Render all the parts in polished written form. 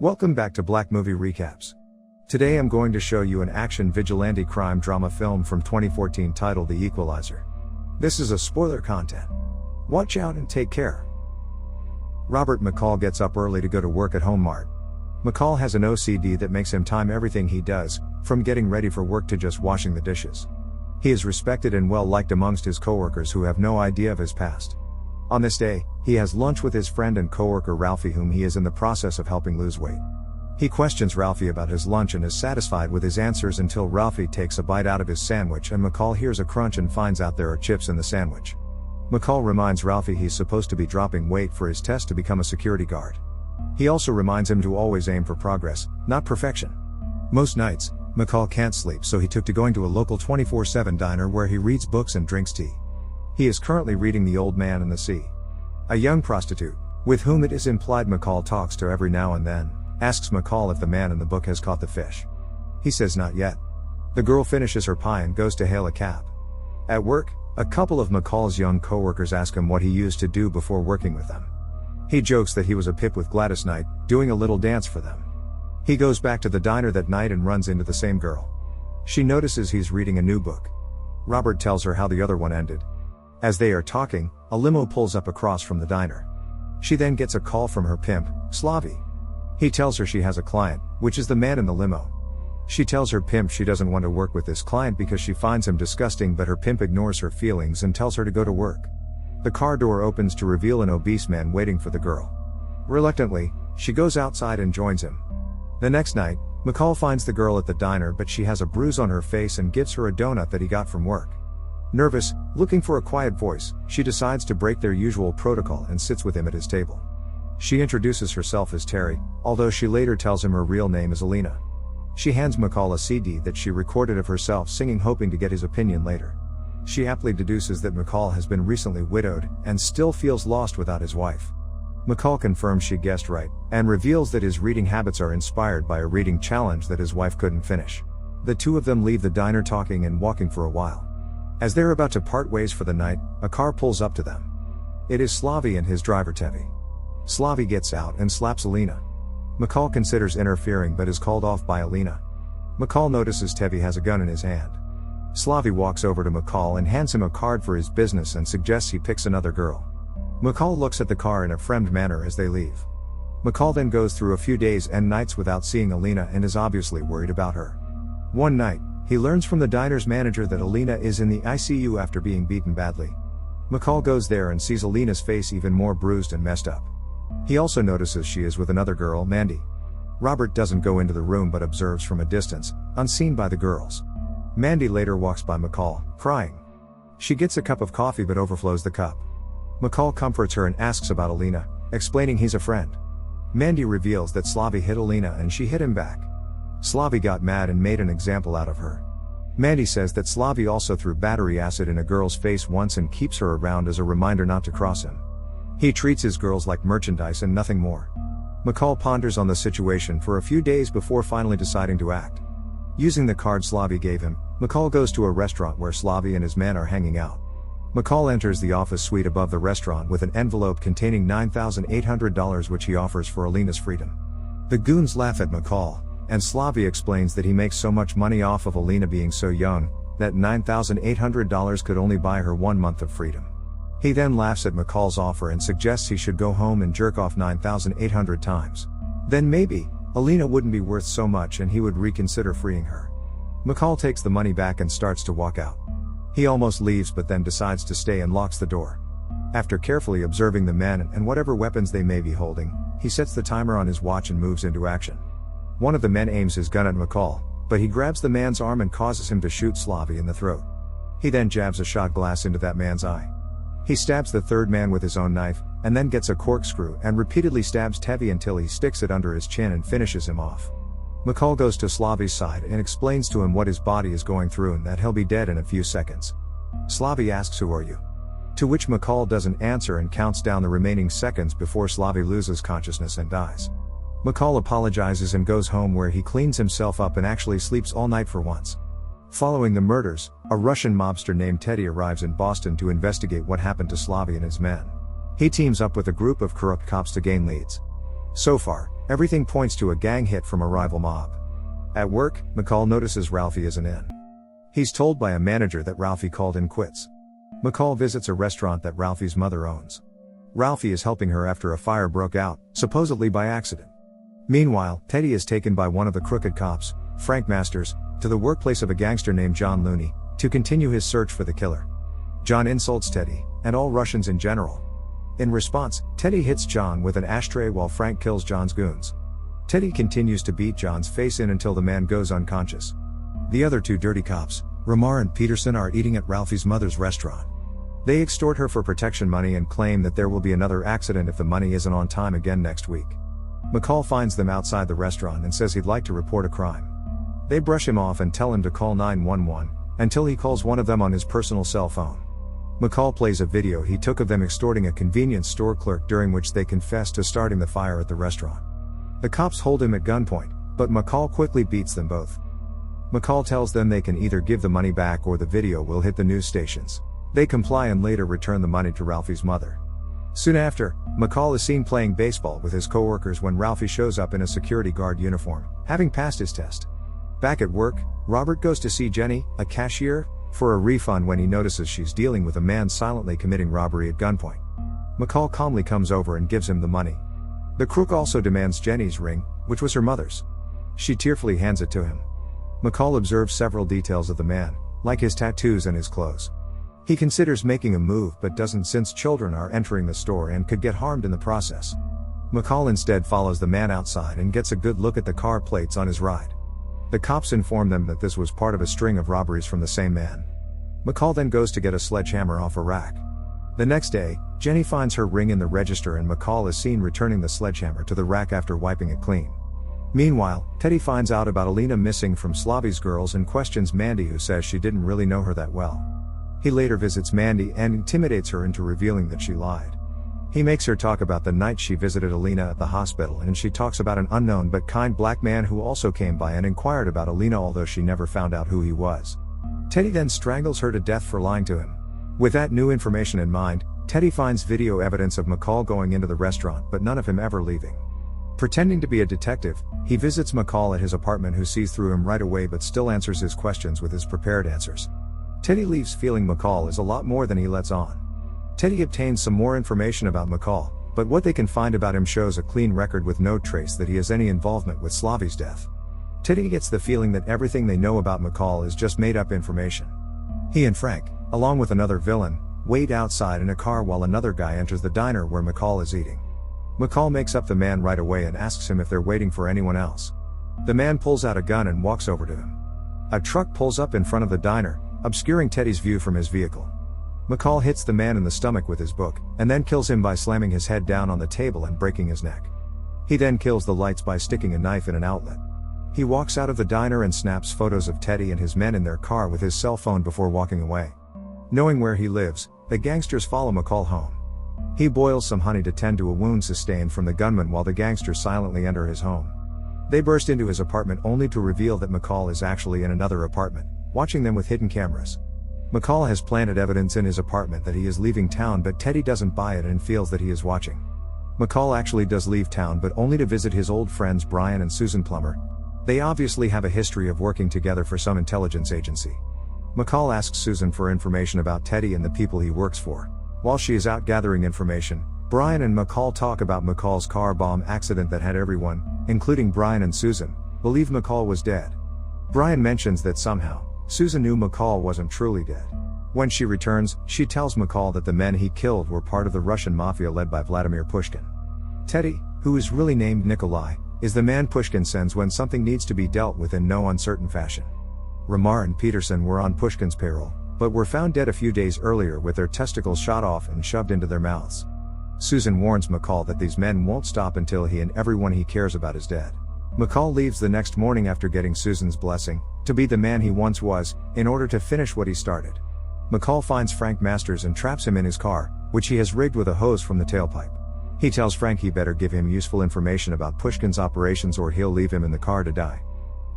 Welcome back to Black Movie Recaps. Today I'm going to show you an action vigilante crime drama film from 2014 titled The Equalizer. This is a spoiler content. Watch out and take care. Robert McCall gets up early to go to work at Home Mart. McCall has an OCD that makes him time everything he does, from getting ready for work to just washing the dishes. He is respected and well liked amongst his coworkers who have no idea of his past. On this day, he has lunch with his friend and coworker Ralphie, whom he is in the process of helping lose weight. He questions Ralphie about his lunch and is satisfied with his answers until Ralphie takes a bite out of his sandwich and McCall hears a crunch and finds out there are chips in the sandwich. McCall reminds Ralphie he's supposed to be dropping weight for his test to become a security guard. He also reminds him to always aim for progress, not perfection. Most nights, McCall can't sleep, so he took to going to a local 24/7 diner where he reads books and drinks tea. He is currently reading The Old Man and the Sea. A young prostitute, with whom it is implied McCall talks to every now and then, asks McCall if the man in the book has caught the fish. He says not yet. The girl finishes her pie and goes to hail a cab. At work, a couple of McCall's young coworkers ask him what he used to do before working with them. He jokes that he was a pip with Gladys Knight, doing a little dance for them. He goes back to the diner that night and runs into the same girl. She notices he's reading a new book. Robert tells her how the other one ended. As they are talking, a limo pulls up across from the diner. She then gets a call from her pimp, Slavy. He tells her she has a client, which is the man in the limo. She tells her pimp she doesn't want to work with this client because she finds him disgusting, but her pimp ignores her feelings and tells her to go to work. The car door opens to reveal an obese man waiting for the girl. Reluctantly, she goes outside and joins him. The next night, McCall finds the girl at the diner, but she has a bruise on her face and gives her a donut that he got from work. Nervous, looking for a quiet voice, she decides to break their usual protocol and sits with him at his table. She introduces herself as Terry, although she later tells him her real name is Alina. She hands McCall a CD that she recorded of herself singing, hoping to get his opinion later. She aptly deduces that McCall has been recently widowed and still feels lost without his wife. McCall confirms she guessed right, and reveals that his reading habits are inspired by a reading challenge that his wife couldn't finish. The two of them leave the diner talking and walking for a while. As they're about to part ways for the night, a car pulls up to them. It is Slavy and his driver Tevi. Slavy gets out and slaps Alina. McCall considers interfering but is called off by Alina. McCall notices Tevi has a gun in his hand. Slavy walks over to McCall and hands him a card for his business and suggests he picks another girl. McCall looks at the car in a friendly manner as they leave. McCall then goes through a few days and nights without seeing Alina and is obviously worried about her. One night, he learns from the diner's manager that Alina is in the ICU after being beaten badly. McCall goes there and sees Alina's face even more bruised and messed up. He also notices she is with another girl, Mandy. Robert doesn't go into the room but observes from a distance, unseen by the girls. Mandy later walks by McCall, crying. She gets a cup of coffee but overflows the cup. McCall comforts her and asks about Alina, explaining he's a friend. Mandy reveals that Slavy hit Alina and she hit him back. Slavy got mad and made an example out of her. Mandy says that Slavy also threw battery acid in a girl's face once and keeps her around as a reminder not to cross him. He treats his girls like merchandise and nothing more. McCall ponders on the situation for a few days before finally deciding to act. Using the card Slavy gave him, McCall goes to a restaurant where Slavy and his men are hanging out. McCall enters the office suite above the restaurant with an envelope containing $9,800 which he offers for Alina's freedom. The goons laugh at McCall, and Slavy explains that he makes so much money off of Alina being so young, that $9,800 could only buy her 1 month of freedom. He then laughs at McCall's offer and suggests he should go home and jerk off 9,800 times. Then maybe, Alina wouldn't be worth so much and he would reconsider freeing her. McCall takes the money back and starts to walk out. He almost leaves but then decides to stay and locks the door. After carefully observing the men and whatever weapons they may be holding, he sets the timer on his watch and moves into action. One of the men aims his gun at McCall, but he grabs the man's arm and causes him to shoot Slavy in the throat. He then jabs a shot glass into that man's eye. He stabs the third man with his own knife, and then gets a corkscrew and repeatedly stabs Tevi until he sticks it under his chin and finishes him off. McCall goes to Slavy's side and explains to him what his body is going through and that he'll be dead in a few seconds. Slavy asks, "Who are you?" To which McCall doesn't answer and counts down the remaining seconds before Slavy loses consciousness and dies. McCall apologizes and goes home where he cleans himself up and actually sleeps all night for once. Following the murders, a Russian mobster named Teddy arrives in Boston to investigate what happened to Slavy and his men. He teams up with a group of corrupt cops to gain leads. So far, Everything points to a gang hit from a rival mob. At work, McCall notices Ralphie isn't in. He's told by a manager that Ralphie called in quits. McCall visits a restaurant that Ralphie's mother owns. Ralphie is helping her after a fire broke out, supposedly by accident. Meanwhile, Teddy is taken by one of the crooked cops, Frank Masters, to the workplace of a gangster named John Looney, to continue his search for the killer. John insults Teddy, and all Russians in general. In response, Teddy hits John with an ashtray while Frank kills John's goons. Teddy continues to beat John's face in until the man goes unconscious. The other two dirty cops, Ramar and Peterson, are eating at Ralphie's mother's restaurant. They extort her for protection money and claim that there will be another accident if the money isn't on time again next week. McCall finds them outside the restaurant and says he'd like to report a crime. They brush him off and tell him to call 911, until he calls one of them on his personal cell phone. McCall plays a video he took of them extorting a convenience store clerk, during which they confess to starting the fire at the restaurant. The cops hold him at gunpoint, but McCall quickly beats them both. McCall tells them they can either give the money back or the video will hit the news stations. They comply and later return the money to Ralphie's mother. Soon after, McCall is seen playing baseball with his coworkers when Ralphie shows up in a security guard uniform, having passed his test. Back at work, Robert goes to see Jenny, a cashier, for a refund when he notices she's dealing with a man silently committing robbery at gunpoint. McCall calmly comes over and gives him the money. The crook also demands Jenny's ring, which was her mother's. She tearfully hands it to him. McCall observes several details of the man, like his tattoos and his clothes. He considers making a move but doesn't, since children are entering the store and could get harmed in the process. McCall instead follows the man outside and gets a good look at the car plates on his ride. The cops inform them that this was part of a string of robberies from the same man. McCall then goes to get a sledgehammer off a rack. The next day, Jenny finds her ring in the register and McCall is seen returning the sledgehammer to the rack after wiping it clean. Meanwhile, Teddy finds out about Alina missing from Slavy's girls and questions Mandy, who says she didn't really know her that well. He later visits Mandy and intimidates her into revealing that she lied. He makes her talk about the night she visited Alina at the hospital, and she talks about an unknown but kind black man who also came by and inquired about Alina, although she never found out who he was. Teddy then strangles her to death for lying to him. With that new information in mind, Teddy finds video evidence of McCall going into the restaurant but none of him ever leaving. Pretending to be a detective, he visits McCall at his apartment, who sees through him right away but still answers his questions with his prepared answers. Teddy leaves feeling McCall is a lot more than he lets on. Teddy obtains some more information about McCall, but what they can find about him shows a clean record with no trace that he has any involvement with Slavy's death. Teddy gets the feeling that everything they know about McCall is just made up information. He and Frank, along with another villain, wait outside in a car while another guy enters the diner where McCall is eating. McCall makes up the man right away and asks him if they're waiting for anyone else. The man pulls out a gun and walks over to him. A truck pulls up in front of the diner, obscuring Teddy's view from his vehicle. McCall hits the man in the stomach with his book, and then kills him by slamming his head down on the table and breaking his neck. He then kills the lights by sticking a knife in an outlet. He walks out of the diner and snaps photos of Teddy and his men in their car with his cell phone before walking away. Knowing where he lives, the gangsters follow McCall home. He boils some honey to tend to a wound sustained from the gunman while the gangsters silently enter his home. They burst into his apartment only to reveal that McCall is actually in another apartment, watching them with hidden cameras. McCall has planted evidence in his apartment that he is leaving town, but Teddy doesn't buy it and feels that he is watching. McCall actually does leave town, but only to visit his old friends Brian and Susan Plummer. They obviously have a history of working together for some intelligence agency. McCall asks Susan for information about Teddy and the people he works for. While she is out gathering information, Brian and McCall talk about McCall's car bomb accident that had everyone, including Brian and Susan, believe McCall was dead. Brian mentions that somehow, Susan knew McCall wasn't truly dead. When she returns, she tells McCall that the men he killed were part of the Russian mafia led by Vladimir Pushkin. Teddy, who is really named Nikolai, is the man Pushkin sends when something needs to be dealt with in no uncertain fashion. Ramar and Peterson were on Pushkin's payroll, but were found dead a few days earlier with their testicles shot off and shoved into their mouths. Susan warns McCall that these men won't stop until he and everyone he cares about is dead. McCall leaves the next morning after getting Susan's blessing, to be the man he once was, in order to finish what he started. McCall finds Frank Masters and traps him in his car, which he has rigged with a hose from the tailpipe. He tells Frank he better give him useful information about Pushkin's operations or he'll leave him in the car to die.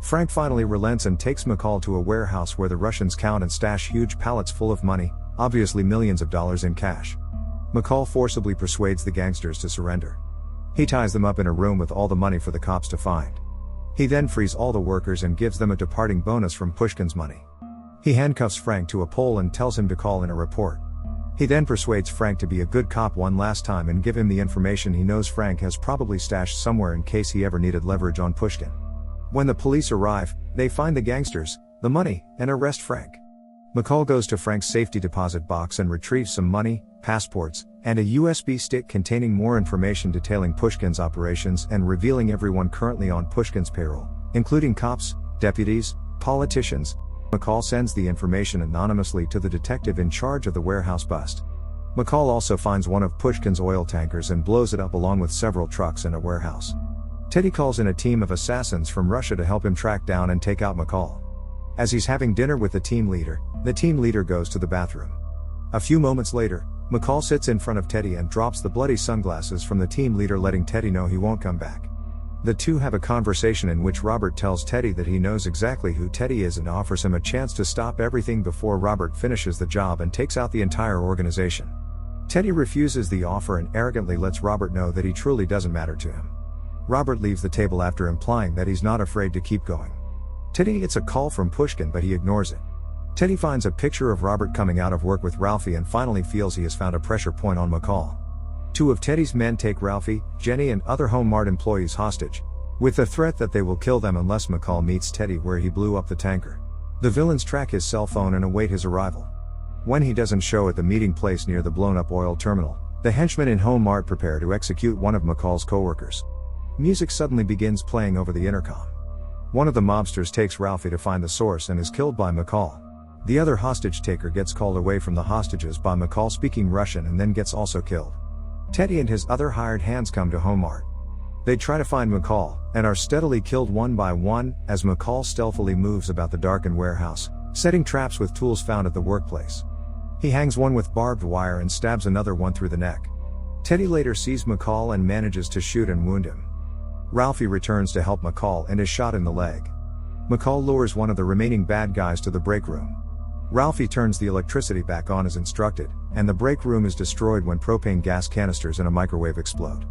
Frank finally relents and takes McCall to a warehouse where the Russians count and stash huge pallets full of money, obviously millions of dollars in cash. McCall forcibly persuades the gangsters to surrender. He ties them up in a room with all the money for the cops to find. He then frees all the workers and gives them a departing bonus from Pushkin's money. He handcuffs Frank to a pole and tells him to call in a report. He then persuades Frank to be a good cop one last time and give him the information he knows Frank has probably stashed somewhere in case he ever needed leverage on Pushkin. When the police arrive, they find the gangsters, the money, and arrest Frank. McCall goes to Frank's safety deposit box and retrieves some money, passports, and a USB stick containing more information detailing Pushkin's operations and revealing everyone currently on Pushkin's payroll, including cops, deputies, politicians. McCall sends the information anonymously to the detective in charge of the warehouse bust. McCall also finds one of Pushkin's oil tankers and blows it up along with several trucks and a warehouse. Teddy calls in a team of assassins from Russia to help him track down and take out McCall. As he's having dinner with the team leader goes to the bathroom. A few moments later, McCall sits in front of Teddy and drops the bloody sunglasses from the team leader, letting Teddy know he won't come back. The two have a conversation in which Robert tells Teddy that he knows exactly who Teddy is and offers him a chance to stop everything before Robert finishes the job and takes out the entire organization. Teddy refuses the offer and arrogantly lets Robert know that he truly doesn't matter to him. Robert leaves the table after implying that he's not afraid to keep going. Teddy gets a call from Pushkin, but he ignores it. Teddy finds a picture of Robert coming out of work with Ralphie and finally feels he has found a pressure point on McCall. Two of Teddy's men take Ralphie, Jenny and other Home Mart employees hostage, with the threat that they will kill them unless McCall meets Teddy where he blew up the tanker. The villains track his cell phone and await his arrival. When he doesn't show at the meeting place near the blown-up oil terminal, the henchmen in Home Mart prepare to execute one of McCall's co-workers. Music suddenly begins playing over the intercom. One of the mobsters takes Ralphie to find the source and is killed by McCall. The other hostage taker gets called away from the hostages by McCall speaking Russian and then gets also killed. Teddy and his other hired hands come to Home Mart. They try to find McCall, and are steadily killed one by one, as McCall stealthily moves about the darkened warehouse, setting traps with tools found at the workplace. He hangs one with barbed wire and stabs another one through the neck. Teddy later sees McCall and manages to shoot and wound him. Ralphie returns to help McCall and is shot in the leg. McCall lures one of the remaining bad guys to the break room. Ralphie turns the electricity back on as instructed, and the break room is destroyed when propane gas canisters in a microwave explode.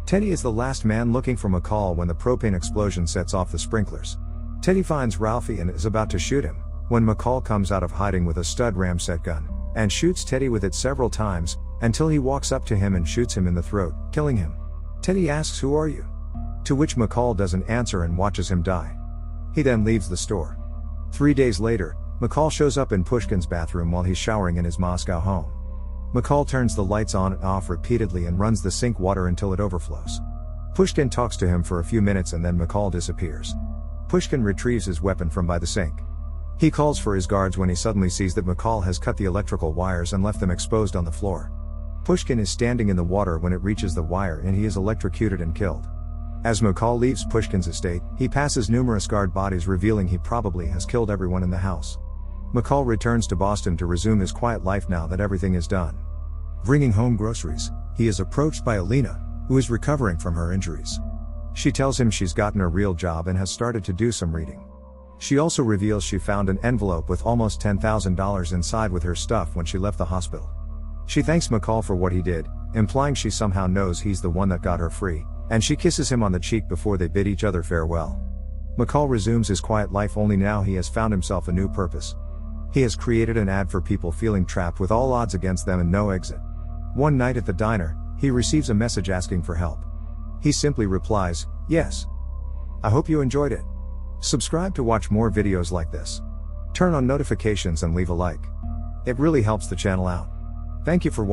Teddy is the last man looking for McCall when the propane explosion sets off the sprinklers. Teddy finds Ralphie and is about to shoot him, when McCall comes out of hiding with a stud ramset gun, and shoots Teddy with it several times, until he walks up to him and shoots him in the throat, killing him. Teddy asks, "Who are you?" To which McCall doesn't answer and watches him die. He then leaves the store. 3 days later, McCall shows up in Pushkin's bathroom while he's showering in his Moscow home. McCall turns the lights on and off repeatedly and runs the sink water until it overflows. Pushkin talks to him for a few minutes and then McCall disappears. Pushkin retrieves his weapon from by the sink. He calls for his guards when he suddenly sees that McCall has cut the electrical wires and left them exposed on the floor. Pushkin is standing in the water when it reaches the wire and he is electrocuted and killed. As McCall leaves Pushkin's estate, he passes numerous guard bodies, revealing he probably has killed everyone in the house. McCall returns to Boston to resume his quiet life now that everything is done. Bringing home groceries, he is approached by Alina, who is recovering from her injuries. She tells him she's gotten a real job and has started to do some reading. She also reveals she found an envelope with almost $10,000 inside with her stuff when she left the hospital. She thanks McCall for what he did, implying she somehow knows he's the one that got her free, and she kisses him on the cheek before they bid each other farewell. McCall resumes his quiet life, only now he has found himself a new purpose. He has created an ad for people feeling trapped with all odds against them and no exit. One night at the diner, he receives a message asking for help. He simply replies, "Yes." I hope you enjoyed it. Subscribe to watch more videos like this. Turn on notifications and leave a like. It really helps the channel out. Thank you for watching.